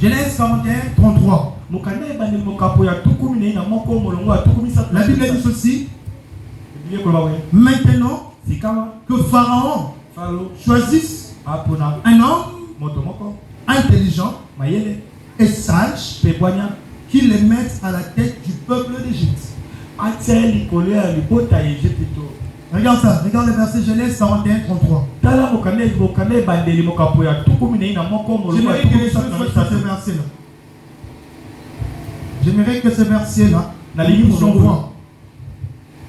Genèse 41, 33. La Bible dit ceci. Maintenant que Pharaon choisisse un homme intelligent et sage qu'il les mette à la tête du peuple d'Égypte. Regarde ça, regarde le verset Genèse 41, 33. J'aimerais que les choses soient ce verset-là. J'aimerais que ce verset-là, nous envoie.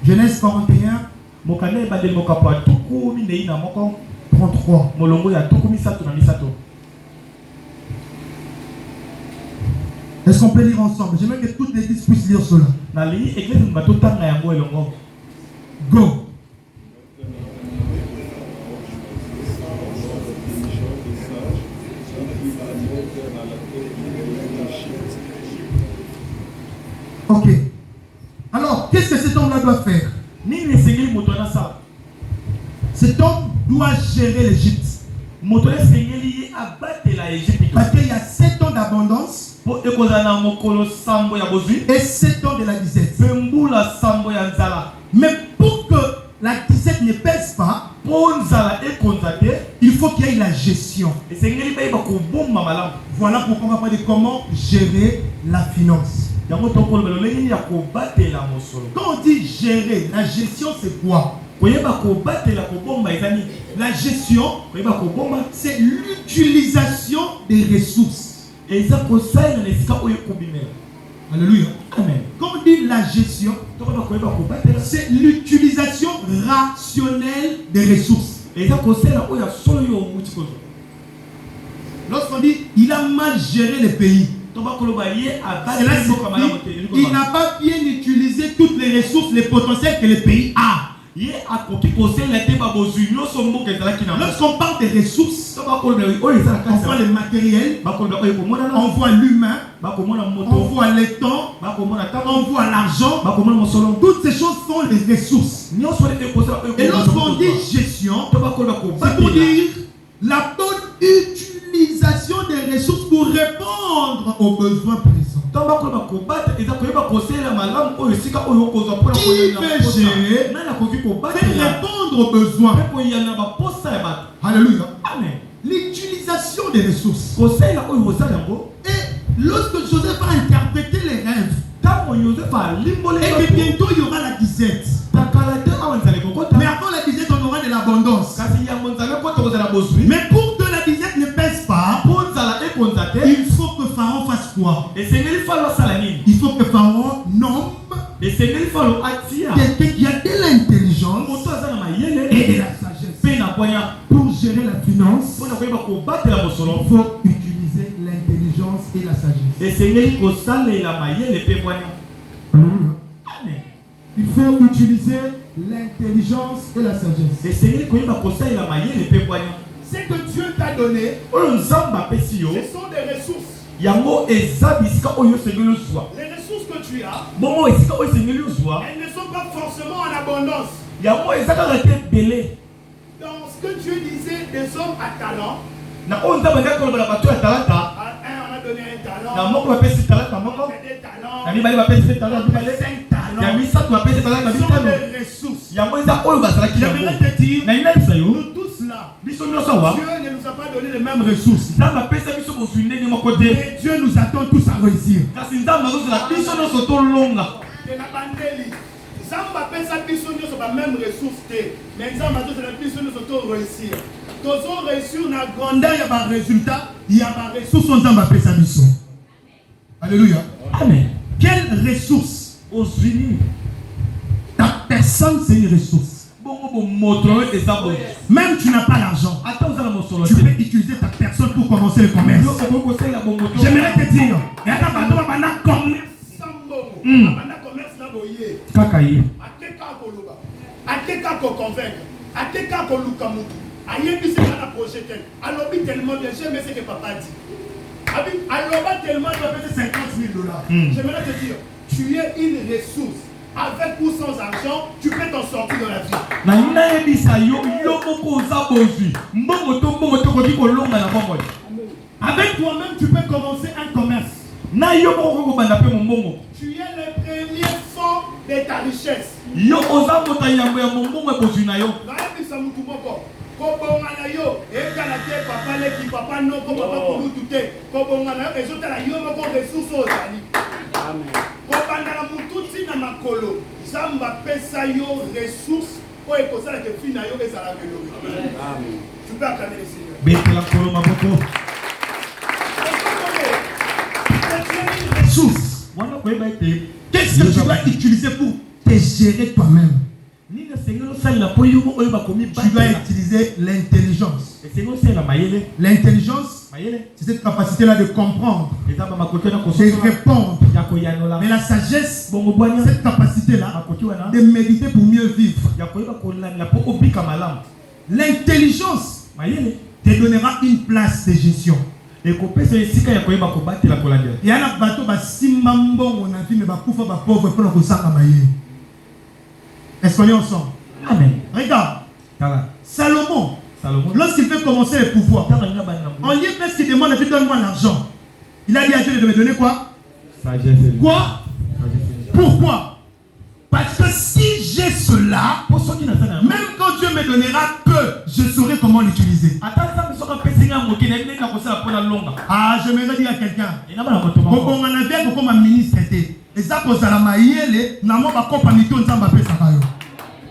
Genèse 41, 33. Est-ce qu'on peut lire ensemble? J'aimerais que toute l'église puisse lire cela. Go. Ok. Alors, qu'est-ce que cet homme-là doit faire? Cet homme doit gérer l'Égypte. Parce qu'il y a 7 ans d'abondance et 7 ans de la disette. Mais pour que la disette ne pèse pas, il faut qu'il y ait la gestion. Voilà pourquoi on va parler de comment gérer la finance. Quand on dit gérer, la gestion c'est quoi? La gestion, c'est l'utilisation des ressources. Alléluia. Amen. Quand on dit la gestion, c'est l'utilisation rationnelle des ressources. Lorsqu'on dit il a mal géré le pays, il n'a pas bien utilisé toutes les ressources, les potentiels que le pays a. Lorsqu'on parle des ressources, on voit le matériel, on voit l'humain, on voit le temps, on voit l'argent. Toutes ces choses sont les ressources. Et lorsqu'on dit gestion, c'est pour dire la bonne utilisation des ressources pour répondre aux besoins présents. Qui fait gérer, fait répondre aux besoins. Alléluia. Amen. L'utilisation des ressources. Et lorsque Joseph a interprété les rêves, et que bientôt il y aura la disette. Mais avant la disette, on aura de l'abondance. Mais pour que la disette ne pèse pas, il faut que Pharaon fasse quoi? Il faut que Pharaon nomme quelqu'un qui a de l'intelligence et de la sagesse. Pour gérer la finance, il faut utiliser l'intelligence et la sagesse. Il faut utiliser l'intelligence et la sagesse. Ce que Dieu t'a donné, ce sont des ressources. Les ressources que tu as, elles ne sont pas forcément en abondance. Dans ce que Dieu disait des hommes à talent, on a donné un talent, des talents, 5 talents, ce sont des ressources. J'aimerais te dire, nous tous là, Dieu ne nous a pas donné les mêmes ressources. Mais Dieu nous attend tous à réussir. Même ressources, mais réussir. Réussir na grandeur, il y a un résultat, il y a un ressource, on va faire ça. Alléluia. Amen. Quelle ressource? Ta personne, c'est une ressource. Même tu n'as pas l'argent, tu peux utiliser ta personne pour commencer le commerce. J'aimerais te dire, il y a un commerce. J'aimerais te dire, tu es une ressource. avec ou sans argent, tu peux t'en sortir dans la vie. Avec toi-même, tu peux commencer un commerce. Tu es le premier fonds de ta richesse. Tu peux acclamer le Seigneur. Qu'est-ce que tu dois utiliser pour te gérer toi-même? Tu dois utiliser l'intelligence. L'intelligence, c'est cette capacité-là de comprendre, de répondre. Mais la sagesse, cette capacité-là de méditer pour mieux vivre. L'intelligence te donnera une place de gestion. Il y a un bateau simba mbongo na vie mais bakufa ba pauvre pour le sanga maye. Est-ce qu'on est ensemble? Amen. Regarde. Salomon, lorsqu'il fait commencer le pouvoir, on lit presque qu'il demande à Dieu donne-moi l'argent. Il a dit à Dieu de me donner quoi? Sagesse. Quoi? Pourquoi? Parce que si j'ai cela, même quand Dieu me donnera peu, je saurai comment l'utiliser. Ah, j'aimerais dire à quelqu'un, comme un ministre était, et ça pour ça la maïele, n'a pas compris à mito nzamba pesa kayo.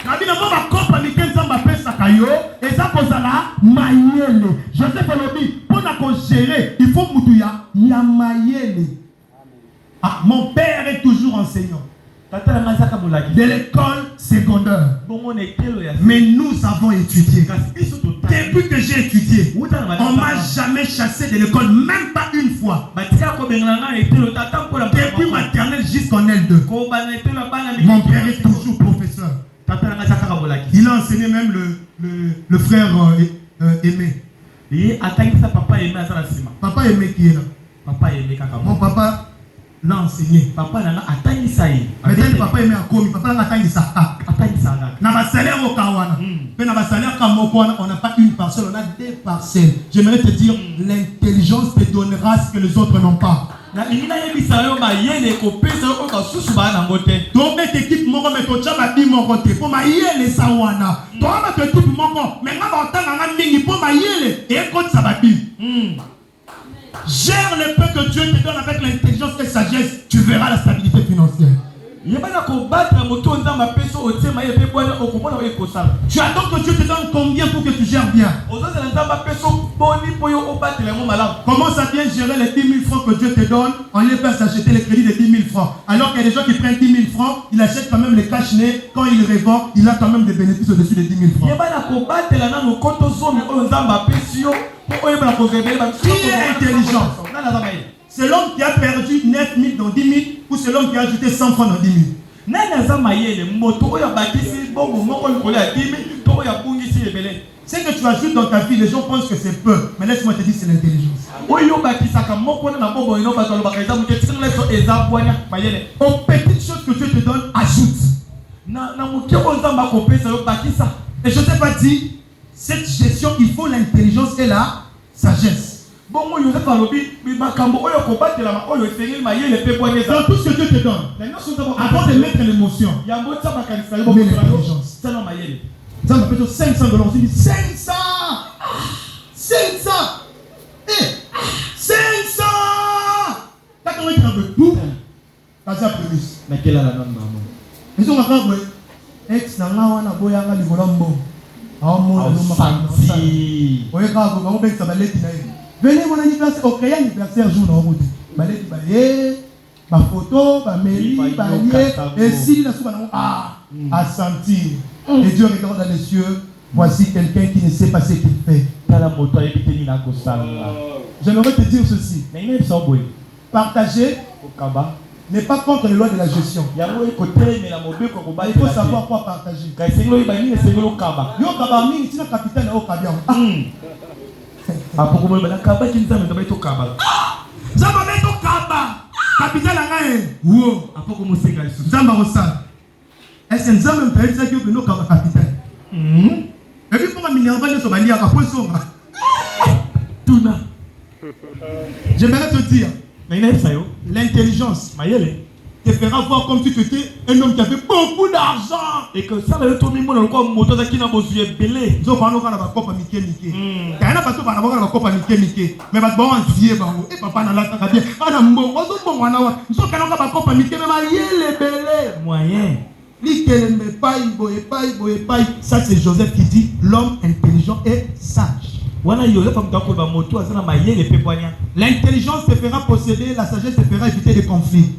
N'a pas compris à nzamba pesa kayo, et ça pour ça la maïele. Joseph Alobi, pour la gérer, il faut mutuya ya maïele. Ah, mon père est toujours enseignant de l'école secondaire. Mais nous avons étudié. Depuis que j'ai étudié, on ne m'a jamais chassé de l'école, même pas une fois. Depuis maternelle jusqu'en L2. Mon père est toujours professeur. Il a enseigné même le frère Aimé. Papa Aimé qui est là. Mon papa l'a enseigné. Papa n'a atteint ça. Maintenant, papa est à commis. Papa n'a atteint ça. N'a pas salaire au Kawana. Mais n'a pas salaire comme on n'a pas une parcelle, on a des parcelles. J'aimerais te dire, l'intelligence te donnera ce que les autres n'ont pas. Donc, équipe mon mais ton chama dit mon côté. Pour ma yele sawana. Toi, ma équipe mon mais ma bantana mingi pour ma yele et contre sabati. Gère le peu que Dieu te donne avec l'intelligence et la sagesse, tu verras la stabilité financière. Tu attends que Dieu te donne combien pour que tu gères bien? Comment ça vient gérer les 10 000 francs que Dieu te donne? On les fait s'acheter les crédits de 10 000 francs. Alors qu'il y a des gens qui prennent 10 000 francs, il achète quand même les cache-nez. Quand il revend, il a quand même des bénéfices au-dessus de 10 000 francs. Qui est intelligent? C'est l'homme qui a perdu 9 000 dans 10 000 ou c'est l'homme qui a ajouté 100 francs dans 10 000? Ce que tu ajoutes dans ta vie, les gens pensent que c'est peu. Mais laisse-moi te dire, c'est l'intelligence. Aux petites choses que Dieu te donne, ajoute. Et je t'ai pas dit, cette gestion, il faut l'intelligence et la sagesse. Dans tout ce que Dieu te donne, avant de mettre l'émotion, mets l'intelligence. Ça m'a fait 500 $. Il dit 500! 500! 500! T'as quand même tout. T'as déjà prémisse. Mais quelle est la norme, maman? Ils ont encore dit, ex n'a pas boyanga du volombo. Venez mon anniversaire, au créer anniversaire jour dans route. Balé balé, ma photo, ma mairie, balé, et si la soupe à sentir. Et Dieu regarde dans les cieux, voici quelqu'un qui ne sait pas ce qu'il fait. J'aimerais te dire ceci. Partager n'est pas contre les lois de la gestion. Il faut savoir quoi partager. Yo kaba mingi tina capitaine au kabian. Zamba beto kaba capitaine ngaye. Wo apoko museka isu. Zamba rosa. Est-ce que nous avons fait ça que nous sommes capitaine? Et puis pour un Minerva, nous sommes allés à la poisson. Tuna. J'aimerais te dire, l'intelligence te fera voir comme si tu étais un homme qui avait beaucoup d'argent. Et que ça, le tourné mon encore moto qui n'a pas besoin de belé. Nous avons pas la copa Mickey. Il y a pas tout par la copa Mickey. Mais pas bon entier, et papa n'a la bien. Ah non, bon, on a nous sommes quand on a copa Mickey, mais les belé. Moyen. Ça c'est Joseph qui dit l'homme intelligent et sage. L'intelligence te fera posséder, la sagesse te fera éviter les conflits.